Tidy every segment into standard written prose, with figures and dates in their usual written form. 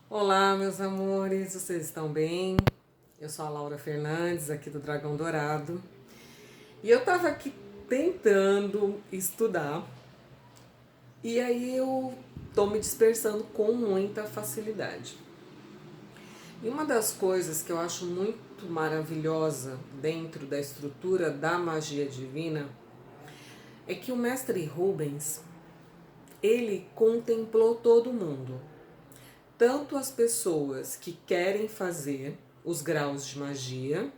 Olá, meus amores, vocês estão bem? Eu sou a Laura Fernandes, aqui do Dragão Dourado. E eu tava aqui tentando estudar, e aí eu tô me dispersando com muita facilidade. E uma das coisas que eu acho muito maravilhosa dentro da estrutura da magia divina é que o mestre Rubens, ele contemplou todo mundo. Tanto as pessoas que querem fazer os graus de magia,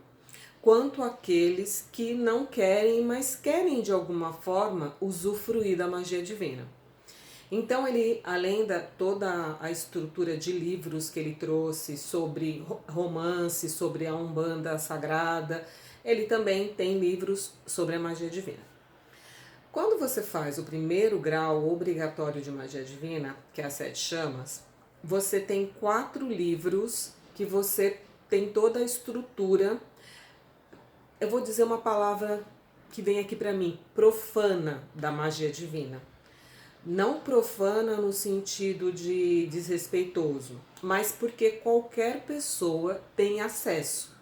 quanto aqueles que não querem, mas querem de alguma forma usufruir da magia divina. Então ele, além da toda a estrutura de livros que ele trouxe sobre romance, sobre a Umbanda Sagrada, ele também tem livros sobre a magia divina. Quando você faz o primeiro grau obrigatório de magia divina, que é as 7 chamas, você tem 4 livros que você tem toda a estrutura. Eu vou dizer uma palavra que vem aqui para mim, profana da magia divina. Não profana no sentido de desrespeitoso, mas porque qualquer pessoa tem acesso.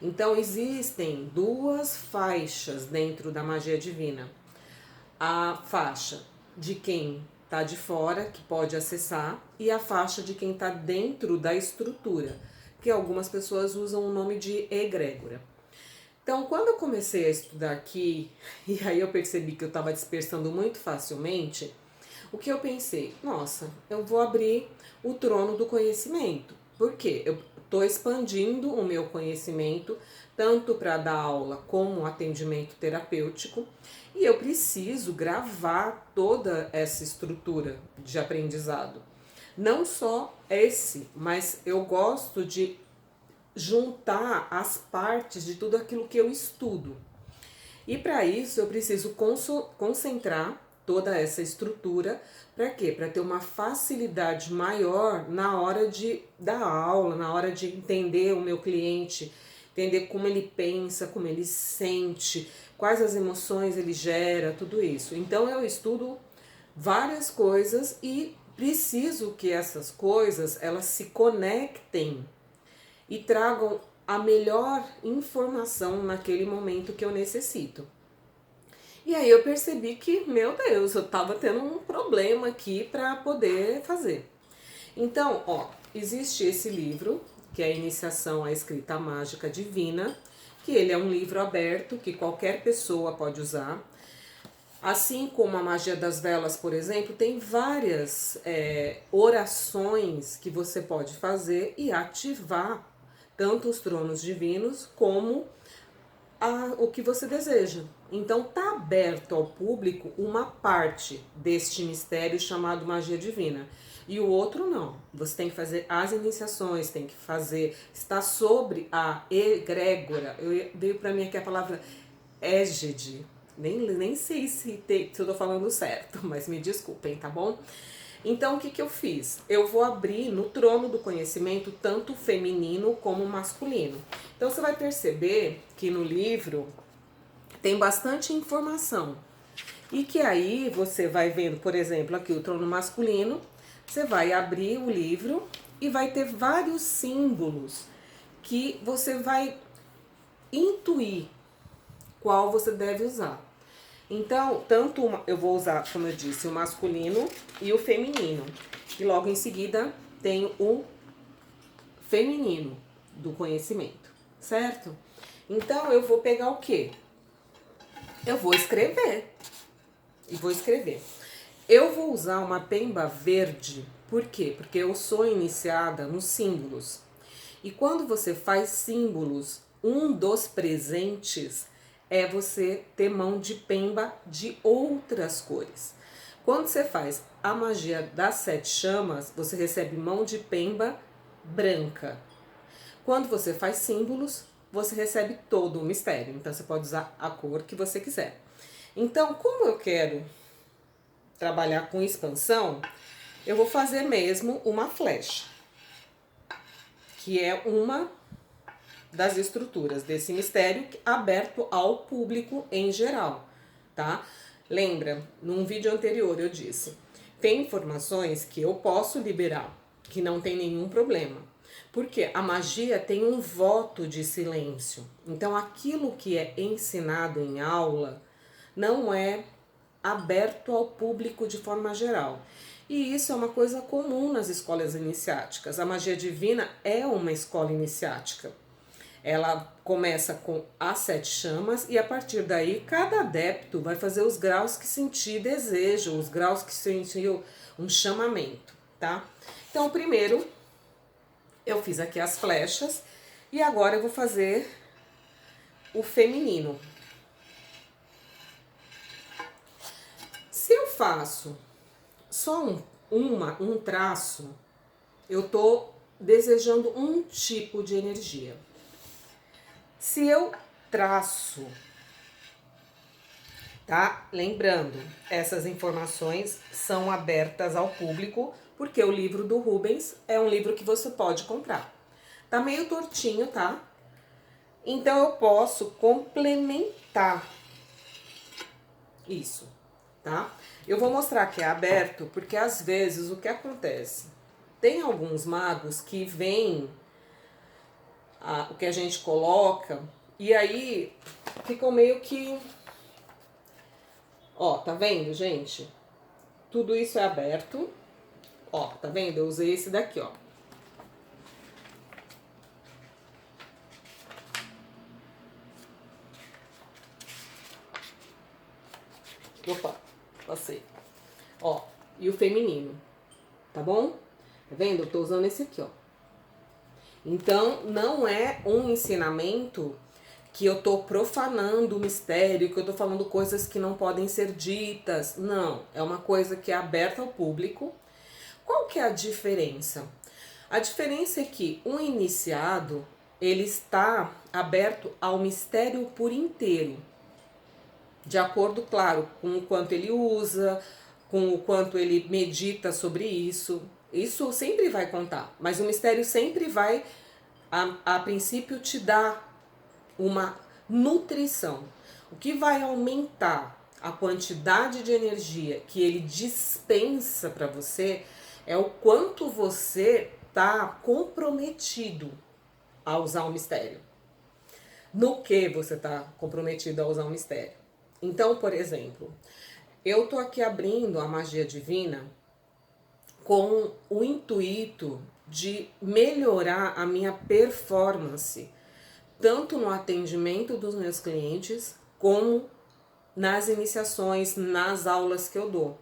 Então existem 2 faixas dentro da magia divina. A faixa de quem está de fora, que pode acessar, e a faixa de quem está dentro da estrutura, que algumas pessoas usam o nome de egrégora. Então, quando eu comecei a estudar aqui, e aí eu percebi que eu estava dispersando muito facilmente, o que eu pensei? Nossa, eu vou abrir o trono do conhecimento. Por quê? Eu estou expandindo o meu conhecimento, tanto para dar aula como atendimento terapêutico, e eu preciso gravar toda essa estrutura de aprendizado. Não só esse, mas eu gosto de juntar as partes de tudo aquilo que eu estudo. E para isso eu preciso concentrar toda essa estrutura. Para quê? Para ter uma facilidade maior na hora de dar aula, na hora de entender o meu cliente, entender como ele pensa, como ele sente, quais as emoções ele gera, tudo isso. Então eu estudo várias coisas e preciso que essas coisas elas se conectem e tragam a melhor informação naquele momento que eu necessito. E aí eu percebi que, meu Deus, eu estava tendo um problema aqui para poder fazer. Então, ó, existe esse livro, que é a Iniciação à Escrita Mágica Divina, que ele é um livro aberto que qualquer pessoa pode usar. Assim como a Magia das Velas, por exemplo, tem várias orações que você pode fazer e ativar tanto os tronos divinos como o que você deseja. Então tá aberto ao público uma parte deste mistério chamado magia divina. E o outro não. Você tem que fazer as iniciações, tem que fazer, está sobre a egrégora. Veio para mim aqui a palavra égide. Nem sei se eu tô falando certo, mas me desculpem, tá bom? Então, o que eu fiz? Eu vou abrir no trono do conhecimento tanto feminino como masculino. Então, você vai perceber que no livro tem bastante informação. E que aí você vai vendo, por exemplo, aqui o trono masculino, você vai abrir o livro e vai ter vários símbolos que você vai intuir qual você deve usar. Então, tanto eu vou usar, como eu disse, o masculino e o feminino. E logo em seguida tem o feminino do conhecimento, certo? Então, eu vou pegar o quê? Eu vou escrever. E vou escrever. Eu vou usar uma pemba verde. Por quê? Porque eu sou iniciada nos símbolos. E quando você faz símbolos, um dos presentes é você ter mão de pemba de outras cores. Quando você faz a magia das 7 chamas, você recebe mão de pemba branca. Quando você faz símbolos, você recebe todo o mistério. Então você pode usar a cor que você quiser. Então, como eu quero trabalhar com expansão, eu vou fazer mesmo uma flecha, que é uma das estruturas desse mistério aberto ao público em geral, tá? Lembra, num vídeo anterior eu disse, tem informações que eu posso liberar, que não tem nenhum problema. Porque a magia tem um voto de silêncio. Então, aquilo que é ensinado em aula não é aberto ao público de forma geral. E isso é uma coisa comum nas escolas iniciáticas. A magia divina é uma escola iniciática. Ela começa com as 7 chamas e a partir daí cada adepto vai fazer os graus que sentir desejo, os graus que sentir um chamamento, tá? Então, primeiro eu fiz aqui as flechas e agora eu vou fazer o feminino. Se eu faço só um traço, eu tô desejando um tipo de energia. Se eu traço, tá? Lembrando, essas informações são abertas ao público, porque o livro do Rubens é um livro que você pode comprar. Tá meio tortinho, tá? Então eu posso complementar isso, tá? Eu vou mostrar que é aberto, porque às vezes o que acontece? Tem alguns magos que vêm o que a gente coloca, e aí ficam meio que... Ó, tá vendo, gente? Tudo isso é aberto. Ó, tá vendo? Eu usei esse daqui, ó. Opa, passei. Ó, e o feminino, tá bom? Tá vendo? Eu tô usando esse aqui, ó. Então, não é um ensinamento que eu tô profanando o mistério, que eu tô falando coisas que não podem ser ditas. Não, é uma coisa que é aberta ao público. Qual que é a diferença? A diferença é que um iniciado, ele está aberto ao mistério por inteiro. De acordo, claro, com o quanto ele usa, com o quanto ele medita sobre isso. Isso sempre vai contar, mas o mistério sempre vai, a princípio, te dar uma nutrição. O que vai aumentar a quantidade de energia que ele dispensa para você é o quanto você está comprometido a usar o mistério. No que você está comprometido a usar o mistério? Então, por exemplo, eu tô aqui abrindo a magia divina com o intuito de melhorar a minha performance, tanto no atendimento dos meus clientes, como nas iniciações, nas aulas que eu dou.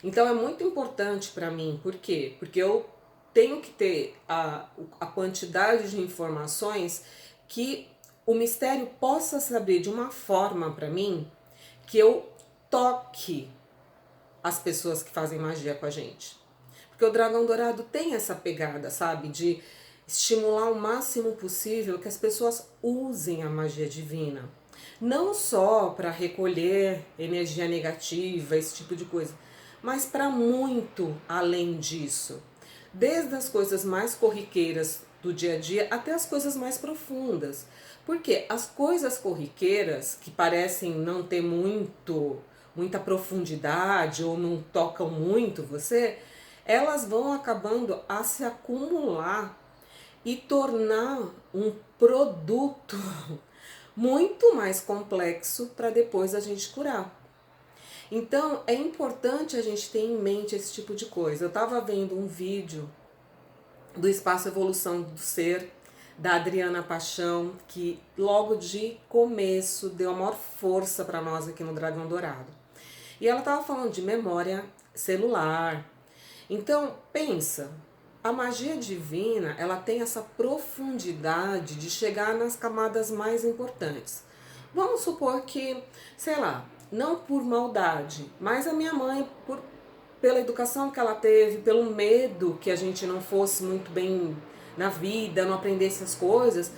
Então é muito importante para mim, por quê? Porque eu tenho que ter a quantidade de informações que o mistério possa se abrir de uma forma para mim que eu toque as pessoas que fazem magia com a gente. Porque o Dragão Dourado tem essa pegada, sabe? De estimular o máximo possível que as pessoas usem a magia divina. Não só para recolher energia negativa, esse tipo de coisa, mas para muito além disso. Desde as coisas mais corriqueiras do dia a dia até as coisas mais profundas. Porque as coisas corriqueiras, que parecem não ter muita profundidade ou não tocam muito você, elas vão acabando a se acumular e tornar um produto muito mais complexo para depois a gente curar. Então é importante a gente ter em mente esse tipo de coisa. Eu estava vendo um vídeo do Espaço Evolução do Ser, da Adriana Paixão, que logo de começo deu a maior força para nós aqui no Dragão Dourado. E ela estava falando de memória celular. Então, pensa, a magia divina, ela tem essa profundidade de chegar nas camadas mais importantes. Vamos supor que, sei lá, não por maldade, mas a minha mãe, pela educação que ela teve, pelo medo que a gente não fosse muito bem na vida, não aprendesse as coisas,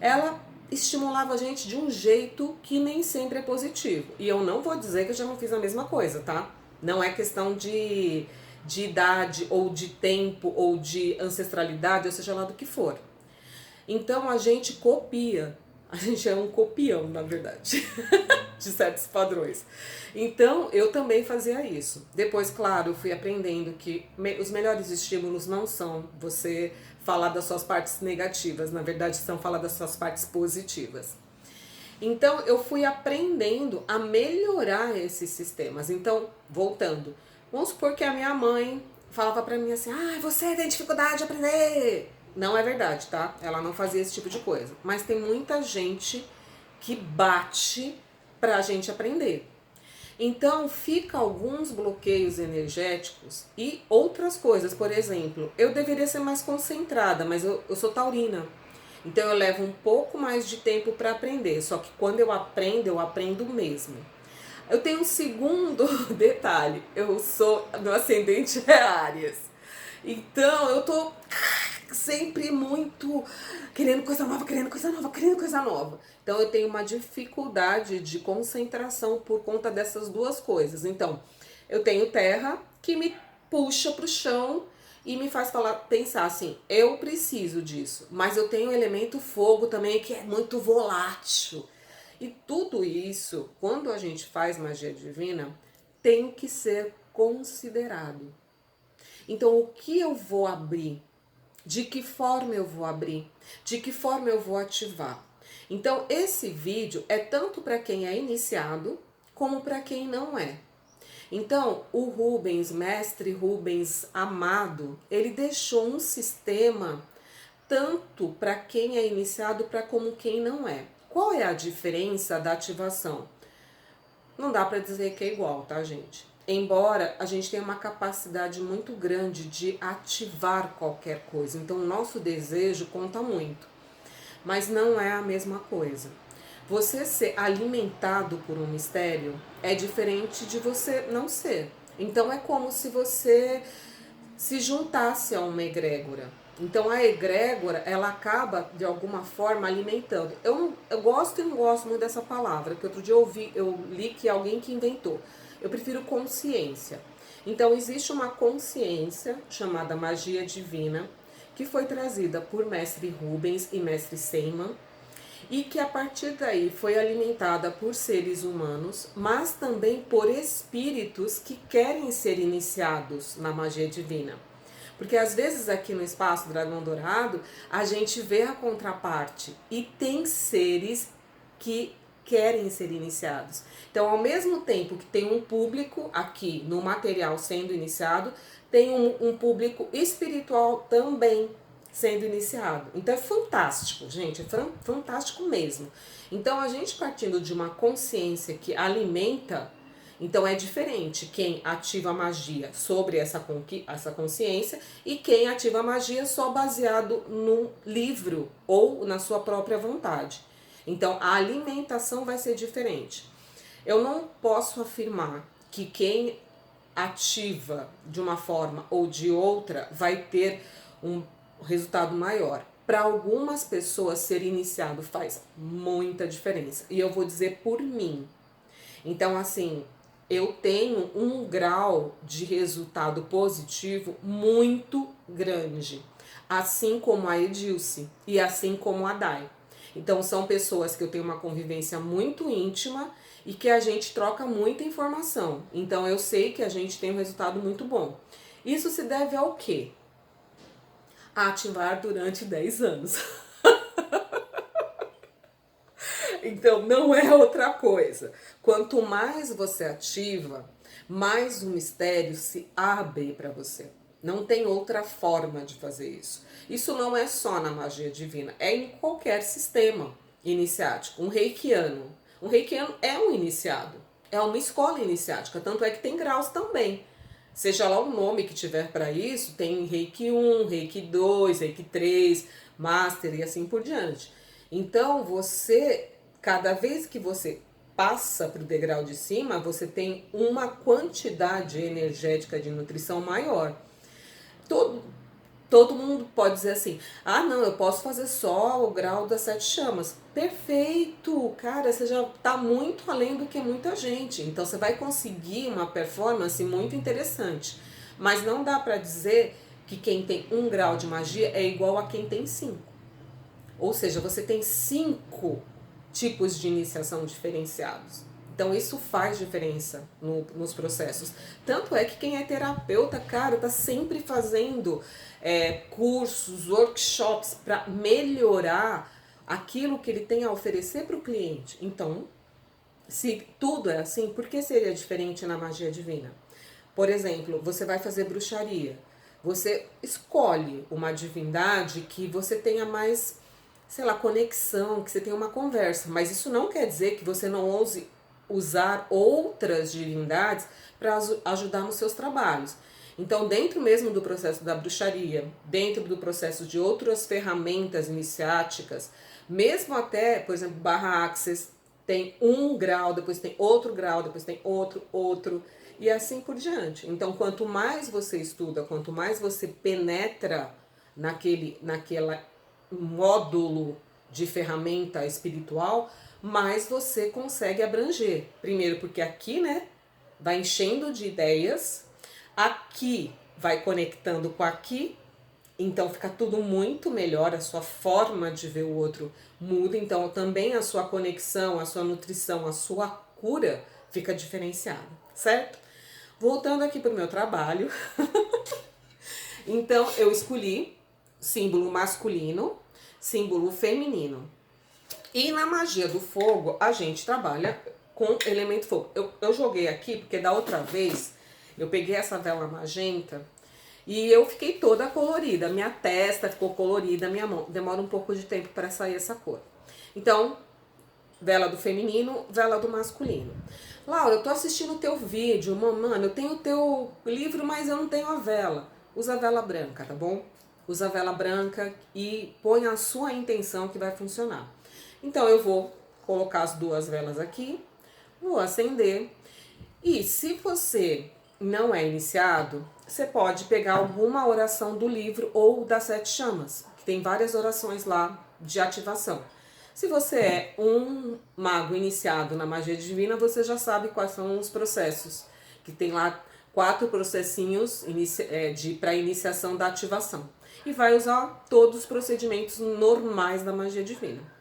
ela estimulava a gente de um jeito que nem sempre é positivo. E eu não vou dizer que eu já não fiz a mesma coisa, tá? Não é questão de idade, ou de tempo, ou de ancestralidade, ou seja lá do que for. Então a gente copia. A gente é um copião, na verdade. de certos padrões. Então, eu também fazia isso. Depois, claro, eu fui aprendendo que os melhores estímulos não são você falar das suas partes negativas, na verdade, são falar das suas partes positivas. Então, eu fui aprendendo a melhorar esses sistemas. Então, voltando, vamos supor que a minha mãe falava pra mim assim, você tem dificuldade de aprender. Não é verdade, tá? Ela não fazia esse tipo de coisa. Mas tem muita gente que bate pra gente aprender. Então, fica alguns bloqueios energéticos e outras coisas. Por exemplo, eu deveria ser mais concentrada, mas eu sou taurina. Então, eu levo um pouco mais de tempo para aprender. Só que quando eu aprendo mesmo. Eu tenho um segundo detalhe. Meu ascendente é Áries. Então, eu tô sempre muito querendo coisa nova, querendo coisa nova, querendo coisa nova. Então eu tenho uma dificuldade de concentração por conta dessas duas coisas. Então, eu tenho terra que me puxa pro chão e me faz pensar assim, eu preciso disso. Mas eu tenho o elemento fogo também que é muito volátil. E tudo isso, quando a gente faz magia divina, tem que ser considerado. Então, o que eu vou abrir? De que forma eu vou abrir? De que forma eu vou ativar? Então, esse vídeo é tanto para quem é iniciado, como para quem não é. Então, o Rubens, mestre Rubens amado, ele deixou um sistema tanto para quem é iniciado, para como quem não é. Qual é a diferença da ativação? Não dá para dizer que é igual, tá, gente? Embora a gente tenha uma capacidade muito grande de ativar qualquer coisa. Então, o nosso desejo conta muito. Mas não é a mesma coisa. Você ser alimentado por um mistério é diferente de você não ser. Então, é como se você se juntasse a uma egrégora. Então a egrégora, ela acaba de alguma forma alimentando. Eu gosto e não gosto muito dessa palavra, que outro dia eu li que alguém que inventou. Eu prefiro consciência. Então existe uma consciência chamada magia divina, que foi trazida por mestre Rubens e mestre Seyman, e que a partir daí foi alimentada por seres humanos, mas também por espíritos que querem ser iniciados na magia divina. Porque às vezes aqui no Espaço Dragão Dourado, a gente vê a contraparte e tem seres que querem ser iniciados. Então, ao mesmo tempo que tem um público aqui no material sendo iniciado, tem um público espiritual também sendo iniciado. Então é fantástico, gente, é fantástico mesmo. Então a gente partindo de uma consciência que alimenta, então é diferente quem ativa a magia sobre essa consciência e quem ativa a magia só baseado no livro ou na sua própria vontade. Então a alimentação vai ser diferente. Eu não posso afirmar que quem ativa de uma forma ou de outra vai ter um resultado maior. Para algumas pessoas ser iniciado faz muita diferença. E eu vou dizer por mim. Então, assim, eu tenho um grau de resultado positivo muito grande. Assim como a Edilce e assim como a Dai. Então, são pessoas que eu tenho uma convivência muito íntima e que a gente troca muita informação. Então, eu sei que a gente tem um resultado muito bom. Isso se deve ao quê? A ativar durante 10 anos. Então, não é outra coisa. Quanto mais você ativa, mais o mistério se abre para você. Não tem outra forma de fazer isso. Isso não é só na magia divina, é em qualquer sistema iniciático. Um reikiano é um iniciado, é uma escola iniciática, tanto é que tem graus também. Seja lá o nome que tiver para isso, tem Reiki 1, Reiki 2, Reiki 3, Master e assim por diante. Então, cada vez que você passa para o degrau de cima, você tem uma quantidade energética de nutrição maior. Todo mundo pode dizer assim, não, eu posso fazer só o grau das 7 chamas. Perfeito, cara, você já está muito além do que muita gente. Então você vai conseguir uma performance muito interessante. Mas não dá para dizer que quem tem 1 grau de magia é igual a quem tem 5. Ou seja, você tem 5 tipos de iniciação diferenciados. Então isso faz diferença nos processos. Tanto é que quem é terapeuta, cara, tá sempre fazendo cursos, workshops para melhorar aquilo que ele tem a oferecer para o cliente. Então, se tudo é assim, por que seria diferente na magia divina? Por exemplo, você vai fazer bruxaria. Você escolhe uma divindade que você tenha mais, sei lá, conexão, que você tenha uma conversa. Mas isso não quer dizer que você não ouse usar outras divindades para ajudar nos seus trabalhos. Então, dentro mesmo do processo da bruxaria, dentro do processo de outras ferramentas iniciáticas, mesmo até, por exemplo, barra access, tem um grau, depois tem outro grau, depois tem outro, e assim por diante. Então, quanto mais você estuda, quanto mais você penetra naquele módulo de ferramenta espiritual, mais você consegue abranger. Primeiro, porque aqui, né, vai enchendo de ideias, aqui vai conectando com aqui, então fica tudo muito melhor, a sua forma de ver o outro muda, então também a sua conexão, a sua nutrição, a sua cura fica diferenciada, certo? Voltando aqui para o meu trabalho, então eu escolhi símbolo masculino, símbolo feminino. E na magia do fogo, a gente trabalha com elemento fogo. Eu joguei aqui, porque da outra vez, eu peguei essa vela magenta e eu fiquei toda colorida. Minha testa ficou colorida, minha mão. Demora um pouco de tempo para sair essa cor. Então, vela do feminino, vela do masculino. Laura, eu tô assistindo o teu vídeo, mano, eu tenho o teu livro, mas eu não tenho a vela. Usa a vela branca, tá bom? Usa a vela branca e põe a sua intenção que vai funcionar. Então, eu vou colocar as duas velas aqui, vou acender. E se você não é iniciado, você pode pegar alguma oração do livro ou das 7 chamas, que tem várias orações lá de ativação. Se você é um mago iniciado na magia divina, você já sabe quais são os processos, que tem lá 4 processinhos para iniciação da ativação. E vai usar todos os procedimentos normais da magia divina.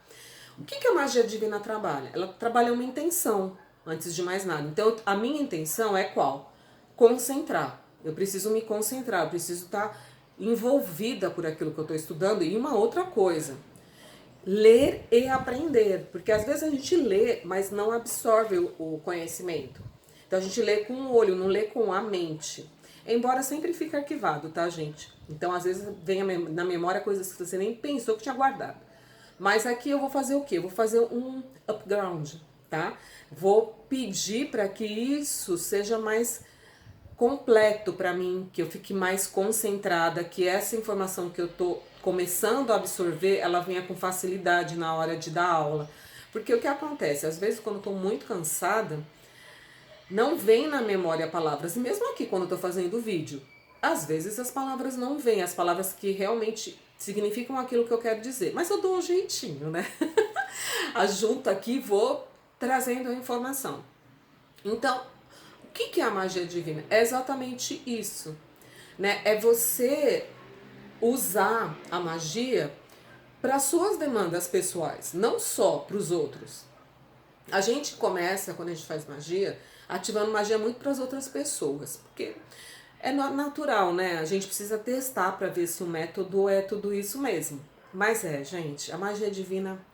O que a magia divina trabalha? Ela trabalha uma intenção, antes de mais nada. Então, a minha intenção é qual? Concentrar. Eu preciso me concentrar, eu preciso estar envolvida por aquilo que eu estou estudando. E uma outra coisa, ler e aprender. Porque às vezes a gente lê, mas não absorve o conhecimento. Então, a gente lê com o olho, não lê com a mente. Embora sempre fique arquivado, tá, gente? Então, às vezes, vem na memória coisas que você nem pensou que tinha guardado. Mas aqui eu vou fazer o quê? Eu vou fazer um upground, tá? Vou pedir para que isso seja mais completo para mim, que eu fique mais concentrada, que essa informação que eu tô começando a absorver, ela venha com facilidade na hora de dar aula. Porque o que acontece? Às vezes, quando eu tô muito cansada, não vem na memória palavras. E mesmo aqui, quando eu tô fazendo o vídeo, às vezes as palavras não vêm, as palavras que realmente significam aquilo que eu quero dizer. Mas eu dou um jeitinho, né? Ajunto aqui e vou trazendo a informação. Então, o que é a magia divina? É exatamente isso, né? É você usar a magia para suas demandas pessoais, não só para os outros. A gente começa, quando a gente faz magia, ativando magia muito para as outras pessoas, porque é natural, né? A gente precisa testar para ver se o método é tudo isso mesmo. Mas gente, a magia divina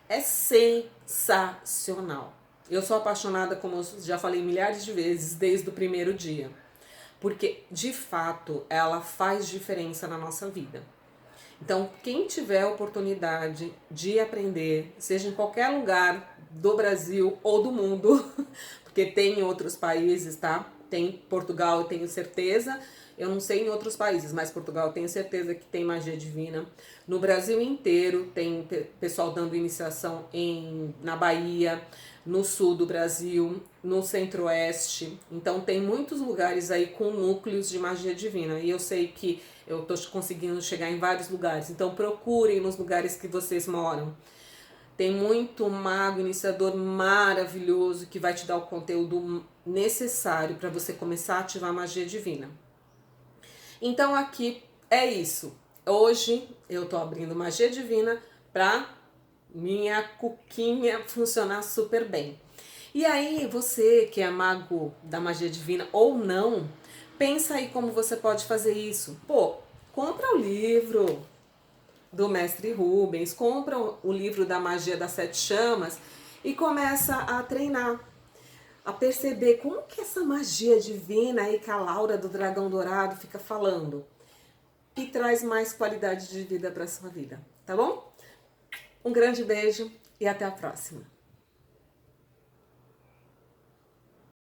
é sensacional. Eu sou apaixonada, como eu já falei milhares de vezes, desde o primeiro dia. Porque, de fato, ela faz diferença na nossa vida. Então, quem tiver a oportunidade de aprender, seja em qualquer lugar do Brasil ou do mundo, porque tem em outros países, tá? Tem Portugal, eu tenho certeza. Eu não sei em outros países, mas Portugal eu tenho certeza que tem magia divina. No Brasil inteiro tem pessoal dando iniciação na Bahia, no sul do Brasil, no centro-oeste. Então tem muitos lugares aí com núcleos de magia divina. E eu sei que eu tô conseguindo chegar em vários lugares. Então procurem nos lugares que vocês moram. Tem muito mago, iniciador maravilhoso que vai te dar o conteúdo necessário para você começar a ativar a magia divina. Então aqui é isso. Hoje eu tô abrindo magia divina para minha cuquinha funcionar super bem. E aí, você que é mago da magia divina ou não, pensa aí como você pode fazer isso. Pô, compra o livro do Mestre Rubens, compra o livro da Magia das Sete Chamas e começa a treinar, a perceber como que essa magia divina aí que a Laura do Dragão Dourado fica falando, que traz mais qualidade de vida para sua vida, tá bom? Um grande beijo e até a próxima.